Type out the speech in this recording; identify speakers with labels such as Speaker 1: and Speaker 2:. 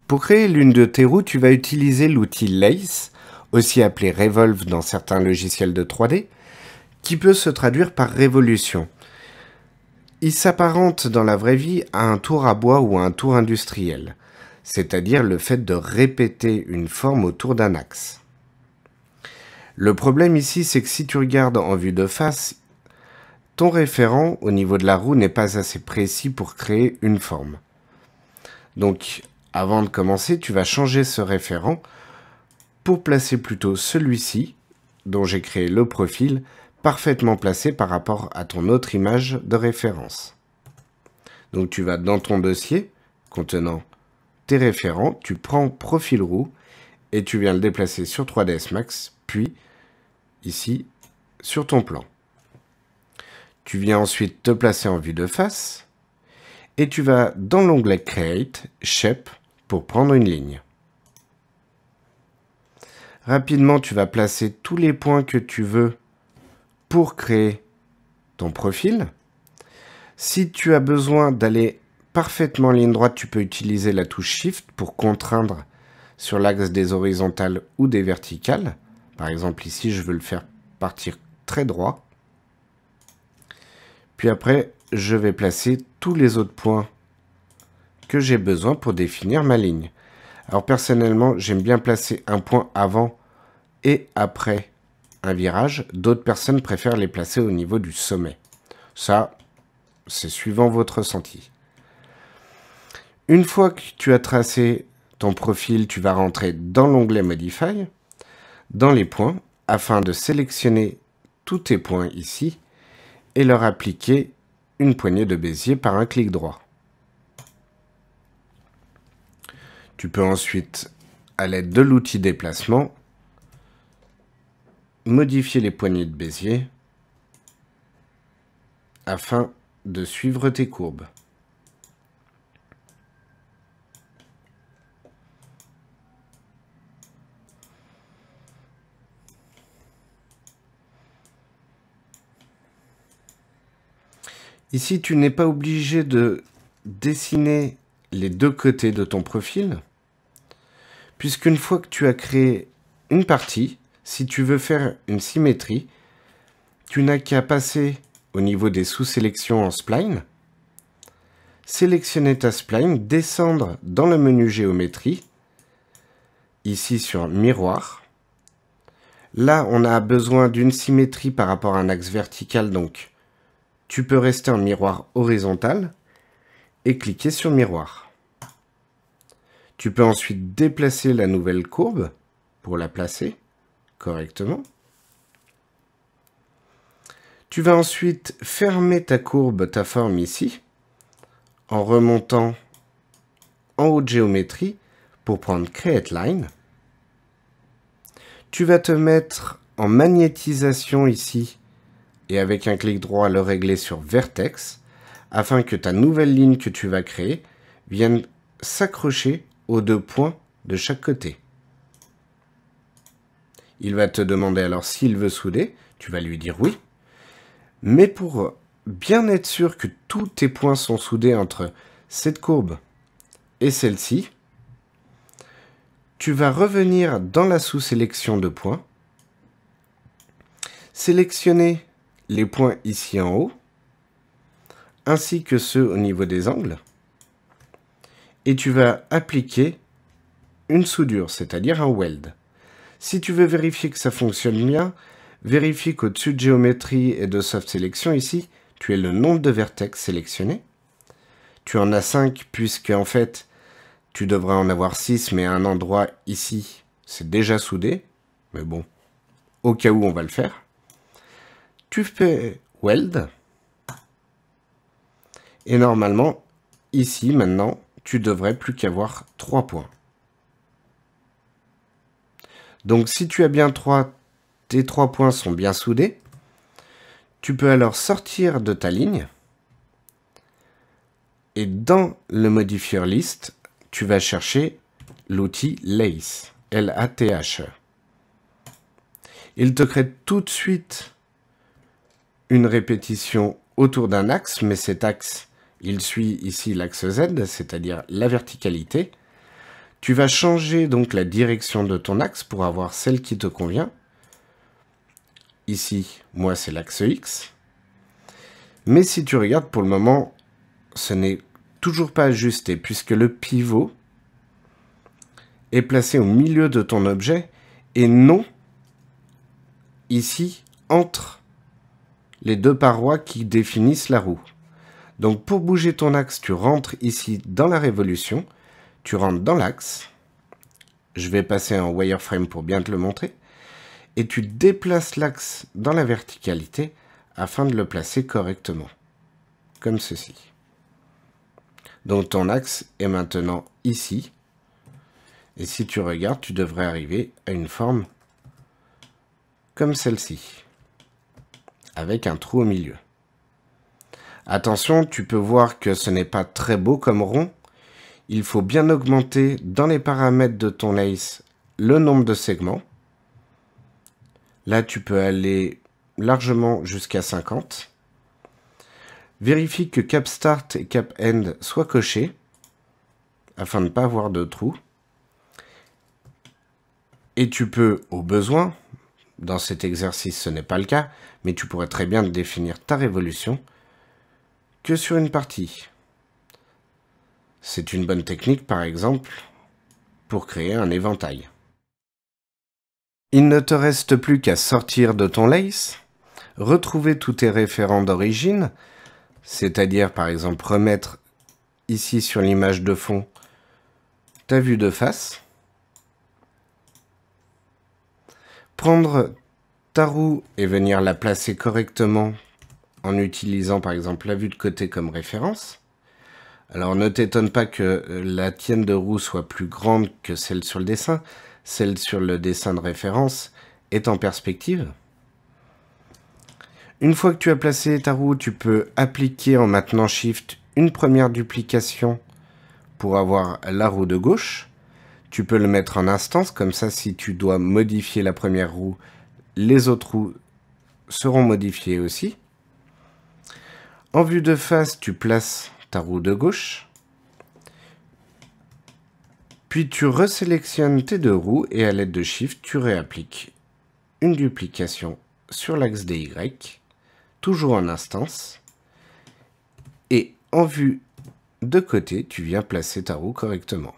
Speaker 1: Pour créer l'une de tes roues, tu vas utiliser l'outil Lace, aussi appelé Revolve dans certains logiciels de 3D, qui peut se traduire par révolution. Il s'apparente dans la vraie vie à un tour à bois ou à un tour industriel, c'est-à-dire le fait de répéter une forme autour d'un axe. Le problème ici, c'est que si tu regardes en vue de face, ton référent au niveau de la roue n'est pas assez précis pour créer une forme. Donc, avant de commencer, tu vas changer ce référent pour placer plutôt celui-ci, dont j'ai créé le profil, parfaitement placé par rapport à ton autre image de référence. Donc tu vas dans ton dossier contenant tes référents, tu prends profil roue et tu viens le déplacer sur 3ds Max, puis ici sur ton plan. Tu viens ensuite te placer en vue de face et tu vas dans l'onglet Create, Shape pour prendre une ligne. Rapidement, tu vas placer tous les points que tu veux pour créer ton profil. Si tu as besoin d'aller parfaitement en ligne droite, tu peux utiliser la touche Shift pour contraindre sur l'axe des horizontales ou des verticales. Par exemple, ici, je veux le faire partir très droit. Puis après, je vais placer tous les autres points que j'ai besoin pour définir ma ligne. Alors personnellement, j'aime bien placer un point avant et après un virage. D'autres personnes préfèrent les placer au niveau du sommet. Ça, c'est suivant votre ressenti. Une fois que tu as tracé ton profil, tu vas rentrer dans l'onglet Modify, dans les points, afin de sélectionner tous tes points ici et leur appliquer une poignée de Bézier par un clic droit. Tu peux ensuite, à l'aide de l'outil déplacement, modifier les poignées de Bézier afin de suivre tes courbes. Ici, tu n'es pas obligé de dessiner les deux côtés de ton profil, puisqu'une fois que tu as créé une partie, si tu veux faire une symétrie, tu n'as qu'à passer au niveau des sous-sélections en spline, sélectionner ta spline, descendre dans le menu géométrie, ici sur miroir. Là, on a besoin d'une symétrie par rapport à un axe vertical, donc tu peux rester en miroir horizontal et cliquer sur miroir. Tu peux ensuite déplacer la nouvelle courbe pour la placer correctement. Tu vas ensuite fermer ta courbe, ta forme ici, en remontant en haut de géométrie pour prendre Create Line. Tu vas te mettre en magnétisation ici et avec un clic droit le régler sur Vertex afin que ta nouvelle ligne que tu vas créer vienne s'accrocher aux deux points de chaque côté. Il va te demander alors s'il veut souder, tu vas lui dire oui. Mais pour bien être sûr que tous tes points sont soudés entre cette courbe et celle-ci, tu vas revenir dans la sous-sélection de points, sélectionner les points ici en haut, ainsi que ceux au niveau des angles, et tu vas appliquer une soudure, c'est-à-dire un weld. Si tu veux vérifier que ça fonctionne bien, vérifie qu'au-dessus de géométrie et de soft sélection ici, tu as le nombre de vertex sélectionnés. Tu en as 5 puisque en fait, tu devrais en avoir 6, mais à un endroit ici, c'est déjà soudé. Mais bon, au cas où, on va le faire. Tu fais Weld. Et normalement, ici, maintenant, tu devrais plus qu'avoir 3 points. Donc, si tu as bien tes 3 points sont bien soudés, tu peux alors sortir de ta ligne. Et dans le modifier list, tu vas chercher l'outil Lath, L-A-T-H. Il te crée tout de suite une répétition autour d'un axe, mais cet axe, il suit ici l'axe Z, c'est-à-dire la verticalité. Tu vas changer donc la direction de ton axe pour avoir celle qui te convient. Ici, moi, c'est l'axe X. Mais si tu regardes, pour le moment, ce n'est toujours pas ajusté, puisque le pivot est placé au milieu de ton objet et non ici entre les deux parois qui définissent la roue. Donc pour bouger ton axe, tu rentres ici dans la révolution, tu rentres dans l'axe, je vais passer en wireframe pour bien te le montrer, et tu déplaces l'axe dans la verticalité afin de le placer correctement, comme ceci. Donc ton axe est maintenant ici, et si tu regardes, tu devrais arriver à une forme comme celle-ci, avec un trou au milieu. Attention, tu peux voir que ce n'est pas très beau comme rond. Il faut bien augmenter dans les paramètres de ton lace le nombre de segments. Là, tu peux aller largement jusqu'à 50. Vérifie que Cap Start et Cap End soient cochés, afin de ne pas avoir de trous. Et tu peux, au besoin, dans cet exercice ce n'est pas le cas, mais tu pourrais très bien définir ta révolution que sur une partie. C'est une bonne technique, par exemple, pour créer un éventail. Il ne te reste plus qu'à sortir de ton lace, retrouver tous tes référents d'origine, c'est-à-dire par exemple remettre ici sur l'image de fond ta vue de face, prendre ta roue et venir la placer correctement en utilisant par exemple la vue de côté comme référence. Alors ne t'étonne pas que la tienne de roue soit plus grande que celle sur le dessin. Celle sur le dessin de référence est en perspective. Une fois que tu as placé ta roue, tu peux appliquer en maintenant Shift une première duplication pour avoir la roue de gauche. Tu peux le mettre en instance, comme ça si tu dois modifier la première roue, les autres roues seront modifiées aussi. En vue de face, tu places ta roue de gauche. Puis tu resélectionnes tes deux roues et à l'aide de Shift, tu réappliques une duplication sur l'axe DY, toujours en instance. Et en vue de côté, tu viens placer ta roue correctement.